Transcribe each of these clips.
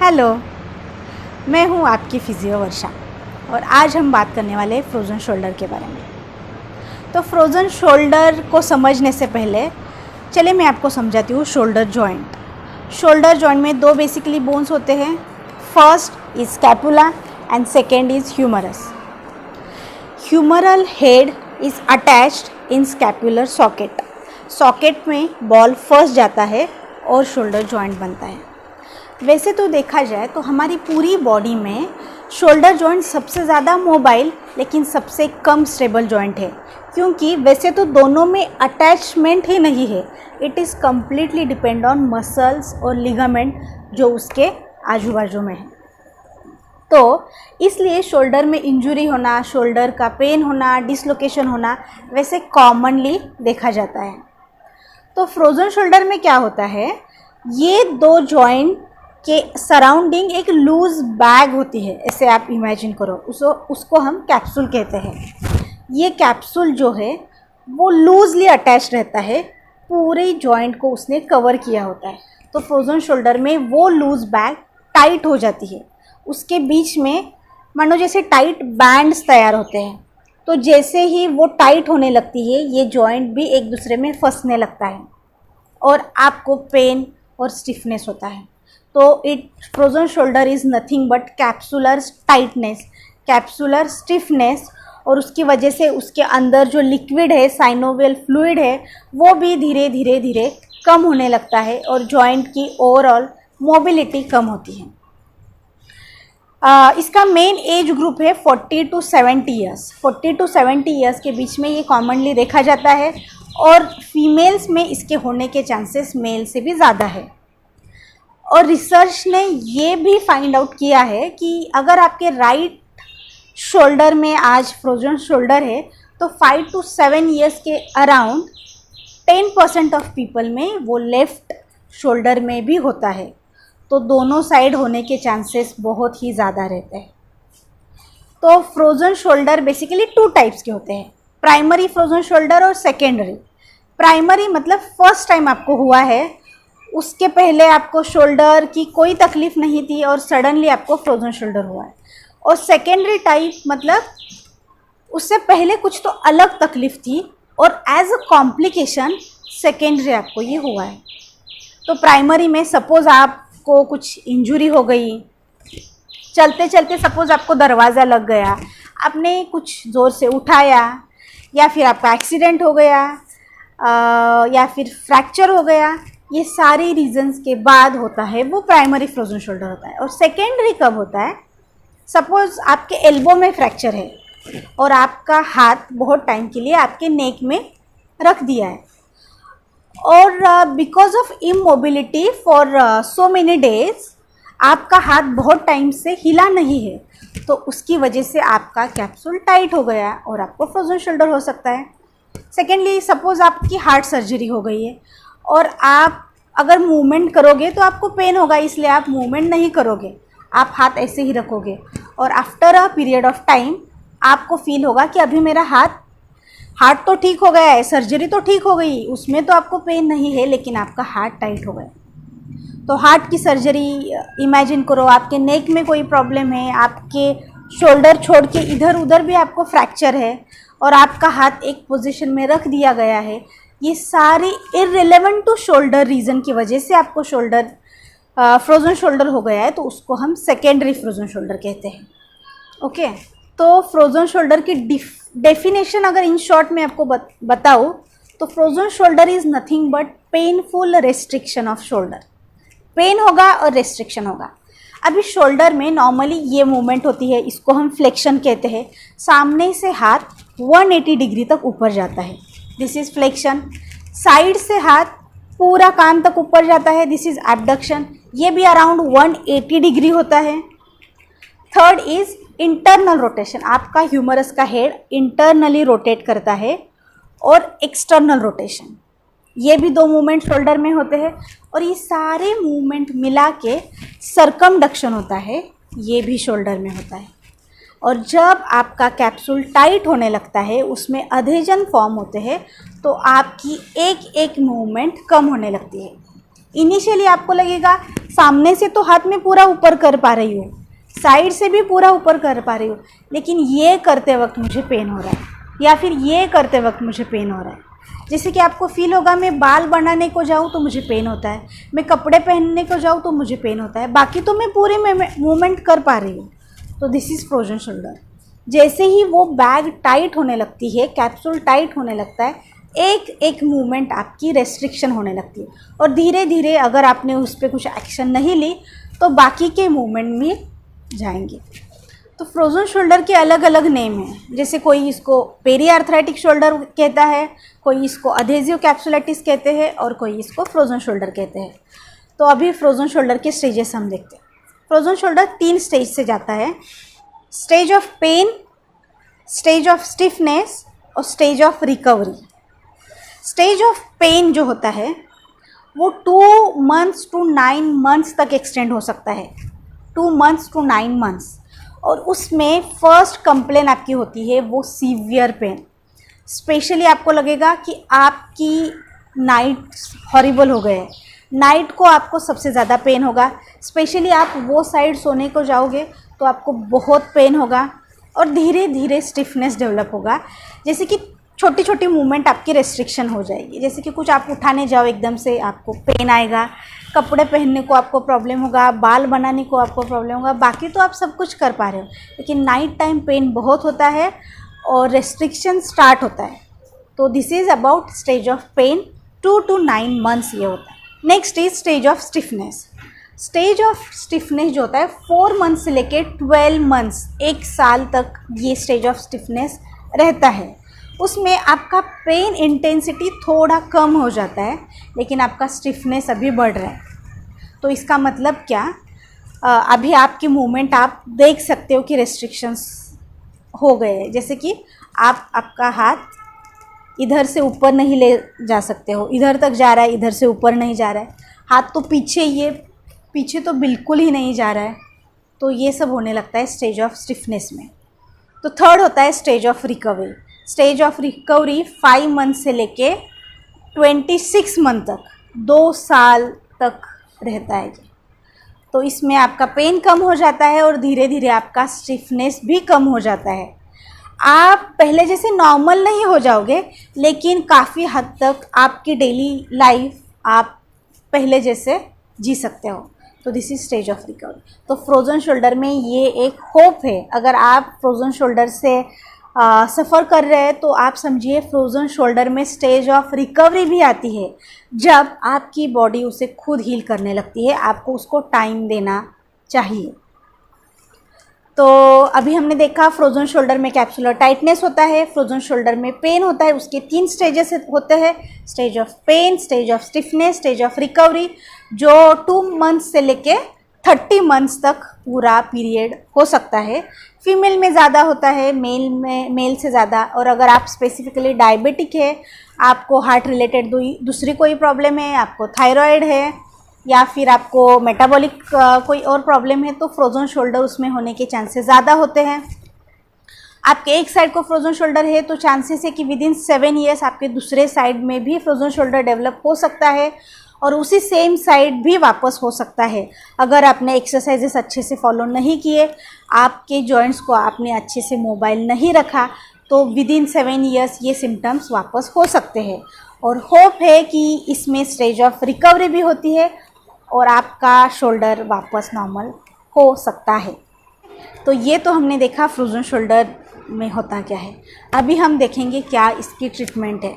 Hello, मैं हूँ आपकी फिजियो वर्षा और आज हम बात करने वाले हैं फ्रोज़न शोल्डर के बारे में। तो फ्रोज़न शोल्डर को समझने से पहले चलिए मैं आपको समझाती हूँ शोल्डर जॉइंट। शोल्डर जॉइंट में दो बेसिकली बोन्स होते हैं। First is scapula and second is humerus. Humeral head is attached in scapular socket. Socket में बॉल फंस जाता है और शोल्डर जॉइंट बनता है। वैसे तो देखा जाए तो हमारी पूरी बॉडी में शोल्डर जॉइंट सबसे ज़्यादा मोबाइल लेकिन सबसे कम स्टेबल जॉइंट है, क्योंकि वैसे तो दोनों में अटैचमेंट ही नहीं है। It is completely depend on muscles और लिगामेंट जो उसके आजू बाजू में है। तो इसलिए शोल्डर में इंजरी होना, शोल्डर का पेन होना, डिसलोकेशन होना वैसे कॉमनली देखा जाता है। तो फ्रोज़न शोल्डर में क्या होता है, ये दो जॉइंट के सराउंडिंग एक लूज बैग होती है। ऐसे आप इमेजिन करो, उसको हम कैप्सूल कहते हैं। ये कैप्सूल जो है वो लूजली अटैच रहता है, पूरे जॉइंट को उसने कवर किया होता है। तो फ्रोज़न शोल्डर में वो लूज बैग टाइट हो जाती है। उसके बीच में मानो जैसे टाइट बैंड्स तैयार होते हैं। तो जैसे ही वो टाइट होने लगती है, ये जॉइंट भी एक दूसरे में फंसने लगता है और आपको पेन और स्टिफनेस होता है। तो frozen shoulder is nothing but capsular tightness, capsular stiffness, और उसकी वजह से उसके अंदर जो लिक्विड है, साइनोवियल फ्लूइड है, वो भी धीरे धीरे कम होने लगता है और जॉइंट की ओवरऑल मोबिलिटी कम होती है। इसका मेन एज ग्रुप है 40 to 70 ईयर्स। 40 to 70 ईयर्स के बीच में ये कॉमनली देखा जाता है और फीमेल्स में इसके होने के चांसेस मेल से भी ज़्यादा है। और रिसर्च ने ये भी फाइंड आउट किया है कि अगर आपके राइट शोल्डर में आज फ्रोज़न शोल्डर है तो 5 to 7 ईयर्स के अराउंड 10% ऑफ पीपल में वो लेफ़्ट शोल्डर में भी होता है। तो दोनों साइड होने के चांसेस बहुत ही ज़्यादा रहते हैं। तो फ्रोज़न शोल्डर बेसिकली 2 टाइप्स के होते हैं, प्राइमरी फ्रोज़न शोल्डर और सेकेंडरी। प्राइमरी मतलब फर्स्ट टाइम आपको हुआ है, उसके पहले आपको शोल्डर की कोई तकलीफ़ नहीं थी और सडनली आपको फ्रोज़न शोल्डर हुआ है। और सेकेंडरी टाइप मतलब उससे पहले कुछ तो अलग तकलीफ़ थी और एज अ कॉम्प्लिकेशन सेकेंडरी आपको ये हुआ है। तो प्राइमरी में सपोज़ आपको कुछ इंजरी हो गई, चलते चलते सपोज़ आपको दरवाज़ा लग गया, आपने कुछ ज़ोर से उठाया, या फिर आपका एक्सीडेंट हो गया, या फिर फ्रैक्चर हो गया, ये सारी रीजंस के बाद होता है वो प्राइमरी फ्रोज़न शोल्डर होता है। और सेकेंडरी कब होता है, सपोज़ आपके एल्बो में फ्रैक्चर है और आपका हाथ बहुत टाइम के लिए आपके नेक में रख दिया है और because of immobility for so many days आपका हाथ बहुत टाइम से हिला नहीं है, तो उसकी वजह से आपका कैप्सूल टाइट हो गया और आपको फ्रोज़न शोल्डर हो सकता है। सेकेंडली सपोज़ आपकी हार्ट सर्जरी हो गई है और आप अगर मूवमेंट करोगे तो आपको पेन होगा, इसलिए आप मूवमेंट नहीं करोगे, आप हाथ ऐसे ही रखोगे और after a period of time आपको फील होगा कि अभी मेरा हार्ट तो ठीक हो गया है, सर्जरी तो ठीक हो गई, उसमें तो आपको पेन नहीं है, लेकिन आपका हार्ट टाइट हो गया। तो हार्ट की सर्जरी इमेजिन करो, आपके नेक में कोई प्रॉब्लम है, आपके शोल्डर छोड़ के इधर उधर भी आपको फ्रैक्चर है और आपका हाथ एक पोजीशन में रख दिया गया है। ये सारी इररिलेवेंट टू शोल्डर रीज़न की वजह से आपको शोल्डर फ्रोज़न शोल्डर हो गया है, तो उसको हम सेकेंडरी फ्रोज़न शोल्डर कहते हैं। ओके, तो फ्रोज़न शोल्डर की डेफिनेशन अगर इन शॉर्ट में आपको बताऊँ तो frozen shoulder is nothing but painful restriction of shoulder. Pain होगा और रेस्ट्रिक्शन होगा। अभी शोल्डर में नॉर्मली ये मूवमेंट होती है, इसको हम फ्लेक्शन कहते हैं। सामने से हाथ 180 डिग्री तक ऊपर जाता है, दिस इज़ फ्लेक्शन। साइड से हाथ पूरा कान तक ऊपर जाता है, दिस इज़ एबडक्शन, ये भी अराउंड 180 डिग्री होता है। थर्ड इज़ इंटरनल रोटेशन, आपका ह्यूमरस का हेड इंटरनली रोटेट करता है, और एक्सटर्नल रोटेशन, ये भी 2 मूवमेंट शोल्डर में होते हैं। और ये सारे मूवमेंट मिला के सर्कमडक्शन होता है, ये भी शोल्डर में होता है। और जब आपका कैप्सूल टाइट होने लगता है, उसमें अधेजन फॉर्म होते हैं, तो आपकी एक एक मूवमेंट कम होने लगती है। इनिशियली आपको लगेगा सामने से तो हाथ में पूरा ऊपर कर पा रही हूँ, साइड से भी पूरा ऊपर कर पा रही हूँ, लेकिन ये करते वक्त मुझे पेन हो रहा है, या फिर ये करते वक्त मुझे पेन हो रहा है। जैसे कि आपको फील होगा मैं बाल बनाने को जाऊँ तो मुझे पेन होता है, मैं कपड़े पहनने को जाऊँ तो मुझे पेन होता है, बाकी तो मैं पूरी मूवमेंट कर पा रही हूँ। तो दिस इज़ फ्रोजन शोल्डर। जैसे ही वो बैग टाइट होने लगती है, कैप्सूल टाइट होने लगता है, एक एक मूवमेंट आपकी रेस्ट्रिक्शन होने लगती है, और धीरे धीरे अगर आपने उस पर कुछ एक्शन नहीं ली तो बाकी के मूवमेंट में जाएंगे। तो फ्रोजन शोल्डर के अलग अलग नेम हैं, जैसे कोई इसको पेरी आर्थराइटिक शोल्डर कहता है, कोई इसको अधेसिव कैप्सुलाइटिस कहते हैं, और कोई इसको फ्रोजन शोल्डर कहते हैं। तो अभी फ्रोजन शोल्डर के स्टेजेस हम देखते हैं। फ्रोजन शोल्डर 3 स्टेज से जाता है, stage of pain, stage of stiffness और stage of recovery. Stage of pain जो होता है वो 2 मंथ्स टू 9 मंथ्स तक एक्सटेंड हो सकता है, 2 मंथ्स टू 9 मंथ्स। और उसमें फर्स्ट कंप्लेन आपकी होती है वो सीवियर पेन। स्पेशली आपको लगेगा कि आपकी नाइट हॉरिबल हो गए, नाइट को आपको सबसे ज़्यादा पेन होगा। स्पेशली आप वो साइड सोने को जाओगे तो आपको बहुत पेन होगा, और धीरे धीरे स्टिफनेस डेवलप होगा। जैसे कि छोटी छोटी मूवमेंट आपकी रेस्ट्रिक्शन हो जाएगी, जैसे कि कुछ आप उठाने जाओ एकदम से आपको पेन आएगा, कपड़े पहनने को आपको प्रॉब्लम होगा, बाल बनाने को आपको प्रॉब्लम होगा, बाकी तो आप सब कुछ कर पा रहे हो, लेकिन नाइट टाइम पेन बहुत होता है और रेस्ट्रिक्शन स्टार्ट होता है। तो this is about stage of pain, 2 to 9 months ये होता है। Next is stage of stiffness. Stage of stiffness जो होता है 4 मंथ से लेके 12 मंथ्स, 1 साल तक ये स्टेज ऑफ स्टिफनेस रहता है। उसमें आपका पेन इंटेंसिटी थोड़ा कम हो जाता है, लेकिन आपका स्टिफनेस अभी बढ़ रहा है। तो इसका मतलब क्या, अभी आपकी मूवमेंट आप देख सकते हो कि रेस्ट्रिक्शंस हो गए हैं। जैसे कि आप आपका हाथ इधर से ऊपर नहीं ले जा सकते हो, इधर तक जा रहा है, इधर से ऊपर नहीं जा रहा है, हाथ तो पीछे तो बिल्कुल ही नहीं जा रहा है। तो ये सब होने लगता है स्टेज ऑफ स्टिफनेस में। तो थर्ड होता है stage of recovery. Stage of recovery 5 month से लेके 26 मंथ तक, 2 साल तक रहता है ये। तो इसमें आपका पेन कम हो जाता है और धीरे धीरे आपका स्टिफनेस भी कम हो जाता है। आप पहले जैसे नॉर्मल नहीं हो जाओगे, लेकिन काफ़ी हद तक आपकी डेली लाइफ आप पहले जैसे जी सकते हो। तो this is stage of recovery. तो फ्रोज़न शोल्डर में ये एक होप है। अगर आप फ्रोज़न शोल्डर से सफ़र कर रहे हैं तो आप समझिए फ्रोज़न शोल्डर में स्टेज ऑफ रिकवरी भी आती है, जब आपकी बॉडी उसे खुद हील करने लगती है। आपको उसको टाइम देना चाहिए। तो अभी हमने देखा फ्रोज़न शोल्डर में कैप्सुलर टाइटनेस होता है, फ्रोज़न शोल्डर में पेन होता है, उसके 3 स्टेजेस होते हैं, stage of pain, stage of stiffness, stage of recovery, जो 2 मंथ्स से लेके 30 मंथ्स तक पूरा पीरियड हो सकता है। फीमेल में ज़्यादा होता है, मेल से ज़्यादा। और अगर आप स्पेसिफिकली डायबिटिक है, आपको हार्ट रिलेटेड दूसरी कोई प्रॉब्लम है, आपको थायराइड है, या फिर आपको मेटाबॉलिक कोई और प्रॉब्लम है, तो फ्रोज़न शोल्डर उसमें होने के चांसेस ज़्यादा होते हैं। आपके एक साइड को फ्रोज़न शोल्डर है तो चांसेस है कि विदिन 7 ईयर्स आपके दूसरे साइड में भी फ्रोज़न शोल्डर डेवलप हो सकता है, और उसी सेम साइड भी वापस हो सकता है। अगर आपने एक्सरसाइजेस अच्छे से फॉलो नहीं किए, आपके जॉइंट्स को आपने अच्छे से मोबाइल नहीं रखा, तो विदिन 7 ईयर्स ये सिम्टम्स वापस हो सकते हैं। और होप है कि इसमें स्टेज ऑफ रिकवरी भी होती है और आपका शोल्डर वापस नॉर्मल हो सकता है। तो ये तो हमने देखा फ्रोज़न शोल्डर में होता क्या है। अभी हम देखेंगे क्या इसकी ट्रीटमेंट है।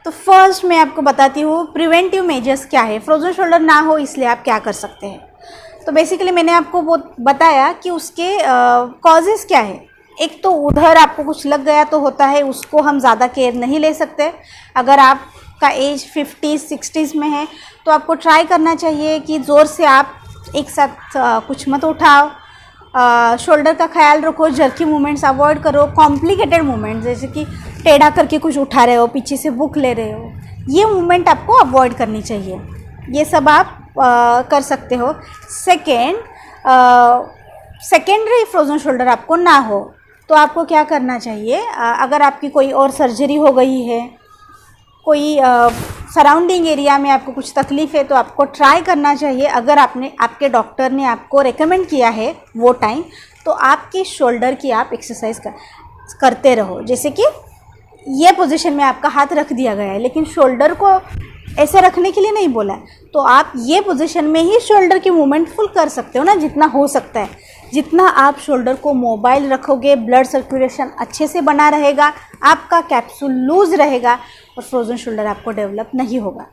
तो फर्स्ट मैं आपको बताती हूँ प्रिवेंटिव मेजर्स क्या है। फ्रोज़न शोल्डर ना हो इसलिए आप क्या कर सकते हैं। तो बेसिकली मैंने आपको वो बताया कि उसके कॉजेज़ क्या है। एक तो उधर आपको कुछ लग गया तो होता है, उसको हम ज़्यादा केयर नहीं ले सकते। अगर आपका एज 50s 60s में है तो आपको ट्राई करना चाहिए कि ज़ोर से आप एक साथ कुछ मत उठाओ, शोल्डर का ख्याल रखो, जर्की मूवमेंट्स अवॉइड करो, कॉम्प्लिकेटेड मूवमेंट्स जैसे कि टेढ़ा करके कुछ उठा रहे हो, पीछे से बुक ले रहे हो, ये मूवमेंट आपको अवॉइड करनी चाहिए। ये सब आप कर सकते हो। सेकेंडरी फ्रोज़न शोल्डर आपको ना हो तो आपको क्या करना चाहिए, अगर आपकी कोई और सर्जरी हो गई है, कोई सराउंडिंग एरिया में आपको कुछ तकलीफ़ है तो आपको ट्राई करना चाहिए, अगर आपके डॉक्टर ने आपको रेकमेंड किया है वो टाइम, तो आपके शोल्डर की आप एक्सरसाइज करते रहो। जैसे कि ये पोजीशन में आपका हाथ रख दिया गया है, लेकिन शोल्डर को ऐसे रखने के लिए नहीं बोला है, तो आप ये पोजीशन में ही शोल्डर की मूवमेंट फुल कर सकते हो ना, जितना हो सकता है। जितना आप शोल्डर को मोबाइल रखोगे, ब्लड सर्कुलेशन अच्छे से बना रहेगा, आपका कैप्सूल लूज़ रहेगा और फ्रोज़न शोल्डर आपको डेवलप नहीं होगा।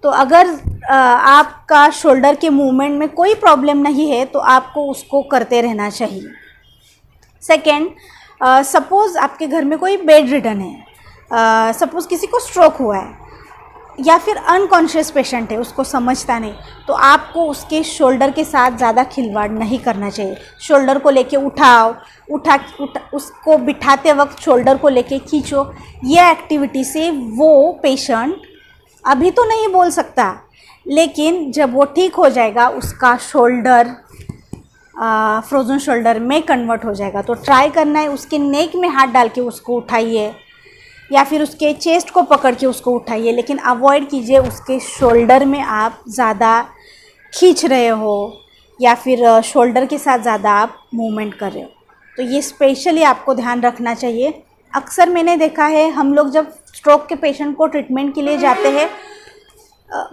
तो अगर आपका शोल्डर के मूवमेंट में कोई प्रॉब्लम नहीं है तो आपको उसको करते रहना चाहिए। सेकेंड, सपोज़ आपके घर में कोई बेड रिडन है, सपोज़ किसी को स्ट्रोक हुआ है या फिर अनकॉन्शियस पेशेंट है, उसको समझता नहीं, तो आपको उसके शोल्डर के साथ ज़्यादा खिलवाड़ नहीं करना चाहिए। शोल्डर को लेके उठा उसको बिठाते वक्त शोल्डर को लेके खींचो। ये एक्टिविटी से वो पेशेंट अभी तो नहीं बोल सकता, लेकिन जब वो ठीक हो जाएगा उसका शोल्डर फ्रोज़न शोल्डर में कन्वर्ट हो जाएगा। तो ट्राई करना है, उसके नेक में हाथ डाल के उसको उठाइए या फिर उसके चेस्ट को पकड़ के उसको उठाइए, लेकिन अवॉइड कीजिए उसके शोल्डर में आप ज़्यादा खींच रहे हो या फिर शोल्डर के साथ ज़्यादा आप मूवमेंट कर रहे हो। तो ये स्पेशली आपको ध्यान रखना चाहिए। अक्सर मैंने देखा है, हम लोग जब स्ट्रोक के पेशेंट को ट्रीटमेंट के लिए जाते हैं,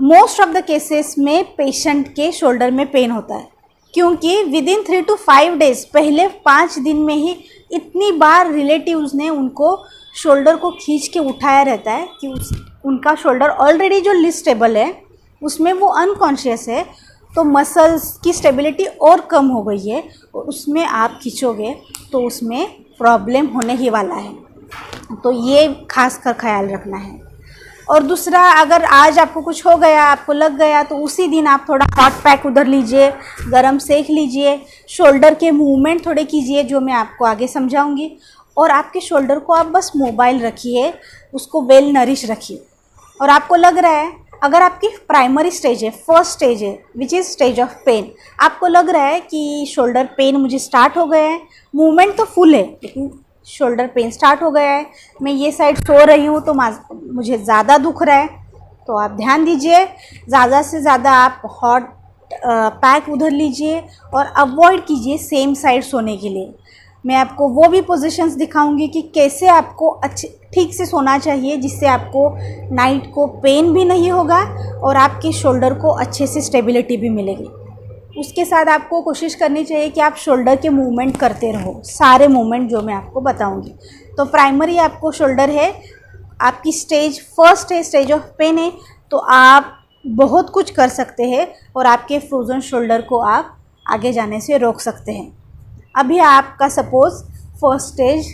मोस्ट ऑफ द केसेस में पेशेंट के शोल्डर में पेन होता है, क्योंकि विदिन 3 to 5 डेज़, पहले 5 दिन में ही इतनी बार रिलेटिव्स ने उनको शोल्डर को खींच के उठाया रहता है कि उनका शोल्डर ऑलरेडी जो लिस्ट स्टेबल है उसमें वो अनकॉन्शियस है, तो मसल्स की स्टेबिलिटी और कम हो गई है और उसमें आप खींचोगे तो उसमें प्रॉब्लम होने ही वाला है। तो ये खास कर ख्याल रखना है। और दूसरा, अगर आज आपको कुछ हो गया, आपको लग गया, तो उसी दिन आप थोड़ा हॉट पैक उधर लीजिए, गरम सेक लीजिए, शोल्डर के मूवमेंट थोड़े कीजिए जो मैं आपको आगे समझाऊंगी, और आपके शोल्डर को आप बस मोबाइल रखिए, उसको वेल नरिश रखिए। और आपको लग रहा है, अगर आपकी प्राइमरी स्टेज है, फर्स्ट स्टेज है, which is stage of pain, आपको लग रहा है कि शोल्डर पेन मुझे स्टार्ट हो गया है, मूवमेंट तो फुल है लेकिन शोल्डर पेन स्टार्ट हो गया है, मैं ये साइड सो रही हूँ तो मुझे ज़्यादा दुख रहा है, तो आप ध्यान दीजिए, ज़्यादा से ज़्यादा आप हॉट पैक उधर लीजिए और अवॉइड कीजिए सेम साइड सोने के लिए। मैं आपको वो भी पोजीशंस दिखाऊंगी कि कैसे आपको ठीक से सोना चाहिए, जिससे आपको नाइट को पेन भी नहीं होगा और आपके शोल्डर को अच्छे से स्टेबिलिटी भी मिलेगी। उसके साथ आपको कोशिश करनी चाहिए कि आप शोल्डर के मूवमेंट करते रहो, सारे मूवमेंट जो मैं आपको बताऊंगी। तो प्राइमरी आपको शोल्डर है, आपकी स्टेज फर्स्ट है, स्टेज ऑफ पेन है, तो आप बहुत कुछ कर सकते हैं और आपके फ्रोज़न शोल्डर को आप आगे जाने से रोक सकते हैं। अभी आपका सपोज़ फर्स्ट स्टेज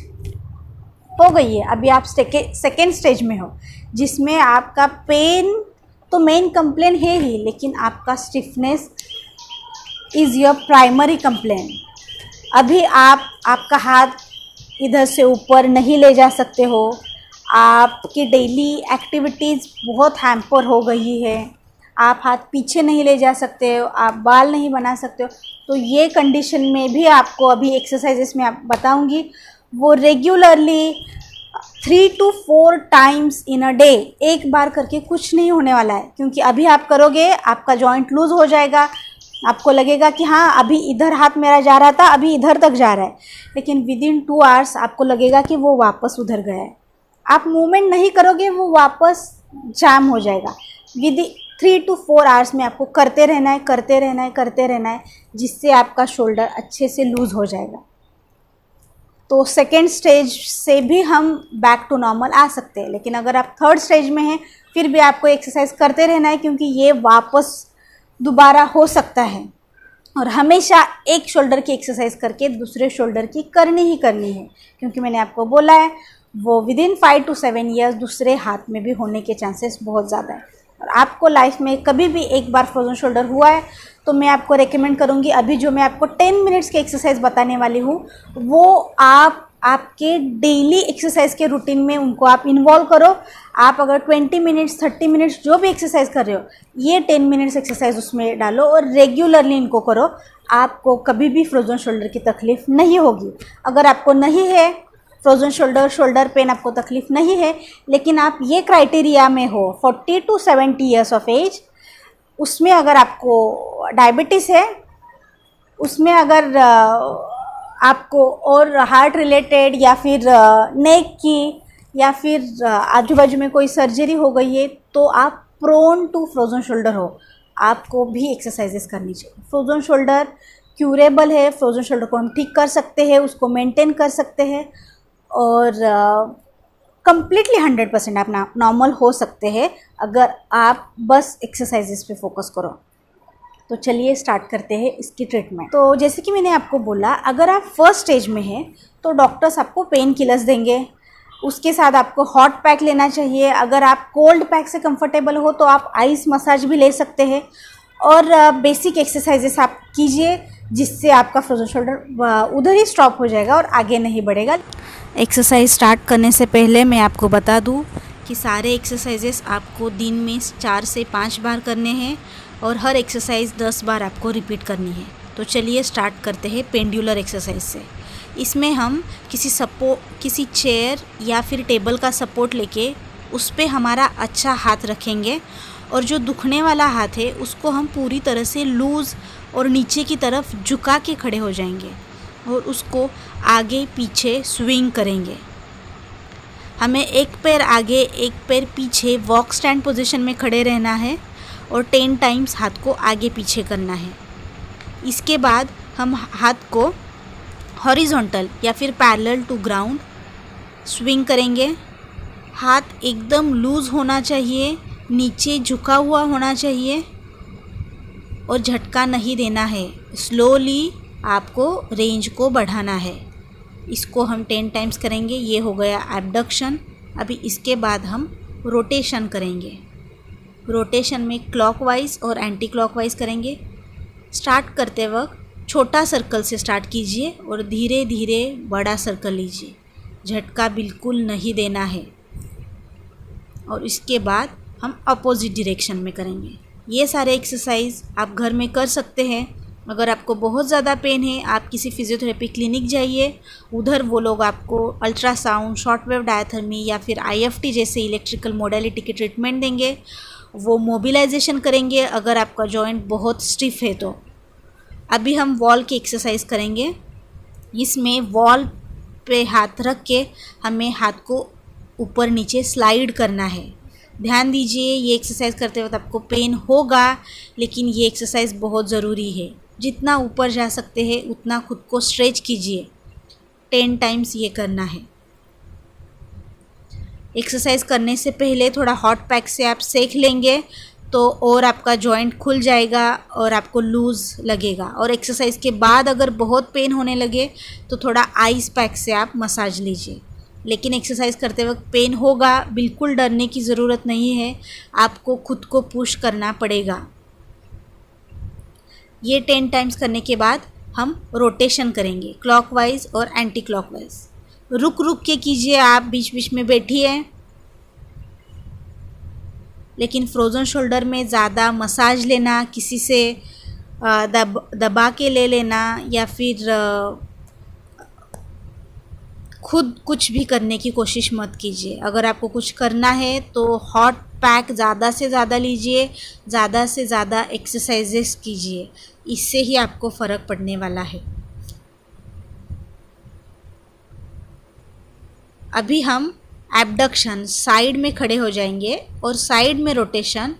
हो गई है, अभी आप सेकेंड स्टेज में हो, जिसमें आपका पेन तो मेन कंप्लेन है ही, लेकिन आपका stiffness is your primary complain. अभी आपका हाथ इधर से ऊपर नहीं ले जा सकते हो, आपकी डेली एक्टिविटीज़ बहुत हैम्पर हो गई है, आप हाथ पीछे नहीं ले जा सकते हो, आप बाल नहीं बना सकते हो, तो ये कंडीशन में भी आपको अभी एक्सरसाइजेस में आप बताऊंगी, वो regularly 3 to 4 times in a day, एक बार करके कुछ नहीं होने वाला है। क्योंकि अभी आप करोगे आपका जॉइंट लूज़ हो जाएगा, आपको लगेगा कि हाँ अभी इधर हाथ मेरा जा रहा था, अभी इधर तक जा रहा है, लेकिन विदिन 2 आवर्स आपको लगेगा कि वो वापस उधर गया है। आप मूवमेंट नहीं करोगे, वो वापस जाम हो जाएगा। विदिन 3 to 4 आवर्स में आपको करते रहना है, करते रहना है, करते रहना है, जिससे आपका शोल्डर अच्छे से लूज़ हो जाएगा। तो सेकेंड स्टेज से भी हम बैक टू नॉर्मल आ सकते हैं, लेकिन अगर आप थर्ड स्टेज में हैं फिर भी आपको एक्सरसाइज करते रहना है, क्योंकि ये वापस दोबारा हो सकता है। और हमेशा एक शोल्डर की एक्सरसाइज करके दूसरे शोल्डर की करनी ही करनी है, क्योंकि मैंने आपको बोला है वो विदिन 5 to 7 ईयर्स दूसरे हाथ में भी होने के चांसेस बहुत ज़्यादा है। और आपको लाइफ में कभी भी एक बार फ्रोजन शोल्डर हुआ है तो मैं आपको रेकमेंड करूँगी, अभी जो मैं आपको 10 मिनट्स की एक्सरसाइज बताने वाली हूँ वो आपके डेली एक्सरसाइज के रूटीन में उनको आप इन्वॉल्व करो। आप अगर 20 मिनट्स 30 मिनट्स जो भी एक्सरसाइज कर रहे हो, ये 10 मिनट्स एक्सरसाइज उसमें डालो और रेगुलरली इनको करो, आपको कभी भी फ्रोजन शोल्डर की तकलीफ़ नहीं होगी। अगर आपको नहीं है फ्रोज़न शोल्डर पेन आपको तकलीफ़ नहीं है, लेकिन आप ये क्राइटेरिया में हो 40 टू 70 ईयर्स ऑफ एज, उसमें अगर आपको डायबिटीज़ है, उसमें अगर आपको और हार्ट रिलेटेड या फिर नेक की या फिर आजू बाजू में कोई सर्जरी हो गई है, तो आप प्रोन टू फ्रोज़न शोल्डर हो, आपको भी एक्सरसाइजेस करनी चाहिए। फ्रोज़न शोल्डर क्यूरेबल है, फ्रोज़न शोल्डर को हम ठीक कर सकते हैं, उसको मेंटेन कर सकते हैं और कंप्लीटली 100% आप नॉर्मल हो सकते हैं अगर आप बस एक्सरसाइजेस पे फोकस करो। तो चलिए स्टार्ट करते हैं इसकी ट्रीटमेंट। तो जैसे कि मैंने आपको बोला, अगर आप फर्स्ट स्टेज में हैं तो डॉक्टर्स आपको पेन किलर्स देंगे, उसके साथ आपको हॉट पैक लेना चाहिए। अगर आप कोल्ड पैक से कंफर्टेबल हो तो आप आइस मसाज भी ले सकते हैं और बेसिक एक्सरसाइजेस आप कीजिए, जिससे आपका फ्रोज़न शोल्डर उधर ही स्टॉप हो जाएगा और आगे नहीं बढ़ेगा। एक्सरसाइज स्टार्ट करने से पहले मैं आपको बता दूं कि सारे एक्सरसाइजेस आपको दिन में 4 से 5 बार करने हैं और हर एक्सरसाइज 10 बार आपको रिपीट करनी है। तो चलिए स्टार्ट करते हैं पेंडुलर एक्सरसाइज से। इसमें हम किसी चेयर या फिर टेबल का सपोर्ट लेके उस पर हमारा अच्छा हाथ रखेंगे और जो दुखने वाला हाथ है उसको हम पूरी तरह से लूज़ और नीचे की तरफ झुका के खड़े हो जाएंगे और उसको आगे पीछे स्विंग करेंगे। हमें एक पैर आगे एक पैर पीछे वॉक स्टैंड पोजीशन में खड़े रहना है और 10 टाइम्स हाथ को आगे पीछे करना है। इसके बाद हम हाथ को हॉरिजॉन्टल या फिर पैरेलल टू ग्राउंड स्विंग करेंगे। हाथ एकदम लूज़ होना चाहिए, नीचे झुका हुआ होना चाहिए और झटका नहीं देना है। स्लोली आपको रेंज को बढ़ाना है। इसको हम 10 टाइम्स करेंगे। ये हो गया एबडक्शन। अभी इसके बाद हम रोटेशन करेंगे। रोटेशन में क्लॉकवाइज और एंटी क्लॉकवाइज करेंगे। स्टार्ट करते वक्त छोटा सर्कल से स्टार्ट कीजिए और धीरे धीरे बड़ा सर्कल लीजिए। झटका बिल्कुल नहीं देना है। और इसके बाद हम अपोजिट डायरेक्शन में करेंगे। ये सारे एक्सरसाइज आप घर में कर सकते हैं। अगर आपको बहुत ज़्यादा पेन है, आप किसी फिजियोथेरेपी क्लिनिक जाइए, उधर वो लोग आपको अल्ट्रासाउंड, शॉर्ट वेव डायथर्मी या फिर IFT जैसे इलेक्ट्रिकल मोडेलिटी की ट्रीटमेंट देंगे। वो मोबिलाइजेशन करेंगे अगर आपका जॉइंट बहुत स्टिफ है तो। अभी हम वॉल की एक्सरसाइज करेंगे। इसमें वॉल पे हाथ रख के हमें हाथ को ऊपर नीचे स्लाइड करना है। ध्यान दीजिए, ये एक्सरसाइज करते वक्त आपको पेन होगा, लेकिन ये एक्सरसाइज बहुत ज़रूरी है। जितना ऊपर जा सकते हैं उतना खुद को स्ट्रेच कीजिए। 10 टाइम्स ये करना है। एक्सरसाइज करने से पहले थोड़ा हॉट पैक से आप सेक लेंगे तो और आपका जॉइंट खुल जाएगा और आपको लूज़ लगेगा। और एक्सरसाइज के बाद अगर बहुत पेन होने लगे तो थोड़ा आइस पैक से आप मसाज लीजिए। लेकिन एक्सरसाइज करते वक्त पेन होगा, बिल्कुल डरने की ज़रूरत नहीं है। आपको खुद को पुश करना पड़ेगा। ये 10 टाइम्स करने के बाद हम रोटेशन करेंगे, क्लॉकवाइज और एंटी क्लॉकवाइज। रुक रुक के कीजिए, आप बीच बीच में बैठिए। लेकिन फ्रोज़न शोल्डर में ज़्यादा मसाज लेना, किसी से दबा के ले लेना या फिर खुद कुछ भी करने की कोशिश मत कीजिए। अगर आपको कुछ करना है तो हॉट पैक ज़्यादा से ज़्यादा लीजिए, ज़्यादा से ज़्यादा एक्सरसाइजेस कीजिए। इससे ही आपको फ़र्क पड़ने वाला है। अभी हम एबडक्शन, साइड में खड़े हो जाएंगे और साइड में रोटेशन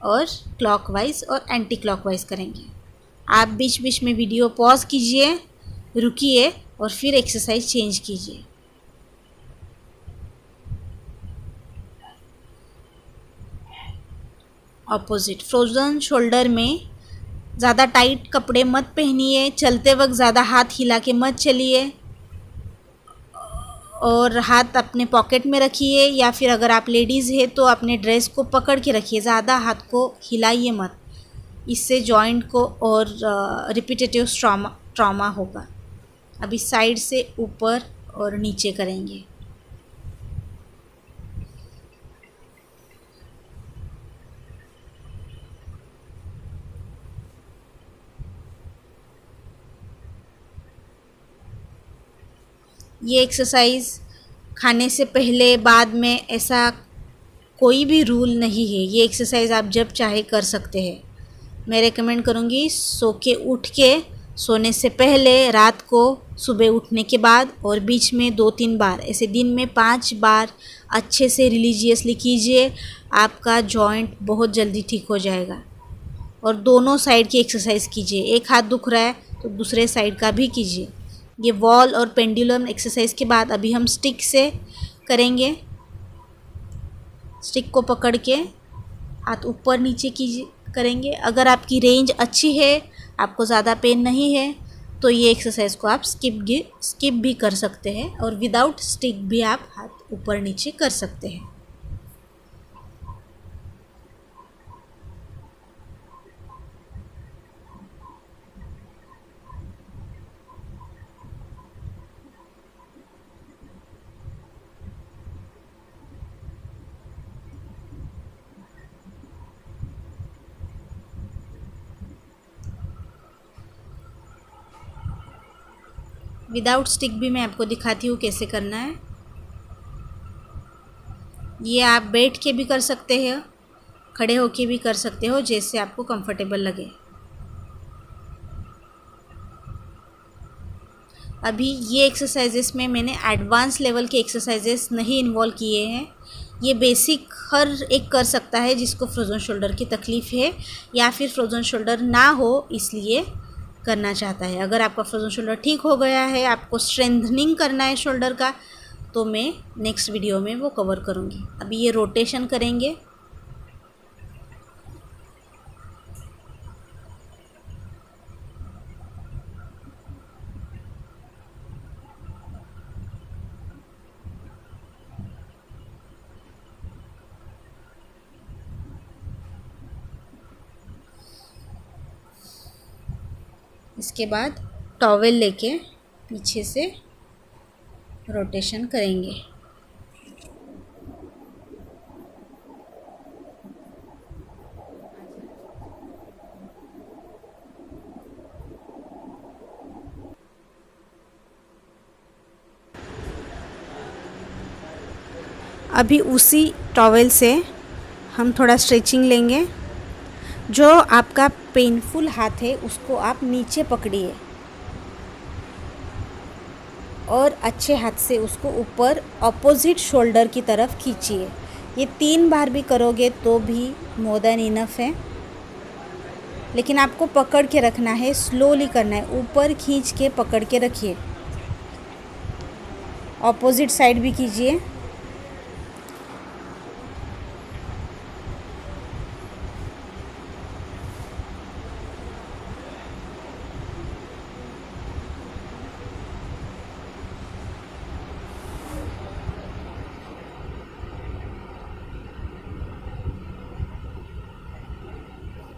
और क्लॉकवाइज और एंटी क्लॉकवाइज करेंगे। आप बीच बीच में वीडियो पॉज कीजिए, रुकिए और फिर एक्सरसाइज चेंज कीजिए। ऑपोजिट, फ्रोज़न शोल्डर में ज़्यादा टाइट कपड़े मत पहनिए, चलते वक्त ज़्यादा हाथ हिला के मत चलिए और हाथ अपने पॉकेट में रखिए या फिर अगर आप लेडीज़ है तो अपने ड्रेस को पकड़ के रखिए, ज़्यादा हाथ को हिलाइए मत। इससे जॉइंट को और रिपीटेटिव ट्रॉमा होगा। अभी साइड से ऊपर और नीचे करेंगे। ये एक्सरसाइज खाने से पहले बाद में ऐसा कोई भी रूल नहीं है। ये एक्सरसाइज आप जब चाहे कर सकते हैं। मैं रेकमेंड करूँगी सो के उठ के, सोने से पहले, रात को, सुबह उठने के बाद और बीच में 2-3 बार, ऐसे दिन में 5 बार अच्छे से रिलीजियसली कीजिए। आपका जॉइंट बहुत जल्दी ठीक हो जाएगा। और दोनों साइड की एक्सरसाइज कीजिए। एक हाथ दुख रहा है तो दूसरे साइड का भी कीजिए। ये वॉल और पेंडुलम एक्सरसाइज के बाद अभी हम स्टिक से करेंगे। स्टिक को पकड़ के हाथ ऊपर नीचे कीजिए करेंगे। अगर आपकी रेंज अच्छी है, आपको ज़्यादा पेन नहीं है, तो ये एक्सरसाइज को आप स्किप भी कर सकते हैं और विदाउट स्टिक भी आप हाथ ऊपर नीचे कर सकते हैं। विदाउट स्टिक भी मैं आपको दिखाती हूँ कैसे करना है। ये आप बैठ के भी कर सकते हो, खड़े होके भी कर सकते हो, जैसे आपको कंफर्टेबल लगे। अभी ये एक्सरसाइजेस में मैंने एडवांस लेवल के एक्सरसाइजेस नहीं इन्वॉल्व किए हैं। ये बेसिक हर एक कर सकता है जिसको फ्रोज़न शोल्डर की तकलीफ़ है या फिर फ्रोज़न शोल्डर ना हो इसलिए करना चाहता है। अगर आपका फ्रोज़न शोल्डर ठीक हो गया है, आपको स्ट्रेंथनिंग करना है शोल्डर का, तो मैं नेक्स्ट वीडियो में वो कवर करूँगी। अभी ये रोटेशन करेंगे। इसके बाद टॉवेल लेके पीछे से रोटेशन करेंगे। अभी उसी टॉवेल से हम थोड़ा स्ट्रेचिंग लेंगे। जो आपका पेनफुल हाथ है उसको आप नीचे पकड़िए और अच्छे हाथ से उसको ऊपर ऑपोजिट शोल्डर की तरफ खींचिए। ये 3 बार भी करोगे तो भी मोर देन इनफ है, लेकिन आपको पकड़ के रखना है, स्लोली करना है, ऊपर खींच के पकड़ के रखिए। ऑपोजिट साइड भी कीजिए।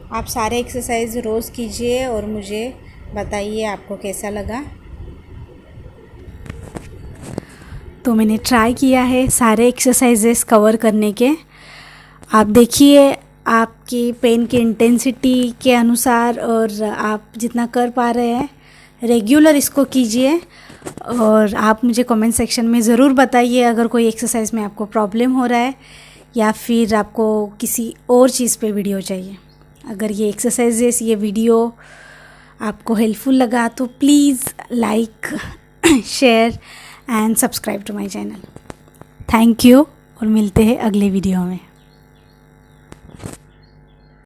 आप सारे एक्सरसाइज रोज़ कीजिए और मुझे बताइए आपको कैसा लगा। तो मैंने ट्राई किया है सारे एक्सरसाइजेस कवर करने के। आप देखिए आपकी पेन की इंटेंसिटी के अनुसार और आप जितना कर पा रहे हैं रेगुलर इसको कीजिए। और आप मुझे कमेंट सेक्शन में ज़रूर बताइए अगर कोई एक्सरसाइज में आपको प्रॉब्लम हो रहा है या फिर आपको किसी और चीज़ पे वीडियो चाहिए। अगर ये एक्सरसाइजेस, ये वीडियो आपको हेल्पफुल लगा तो please like, share and subscribe to my channel. Thank you और मिलते हैं अगले वीडियो में।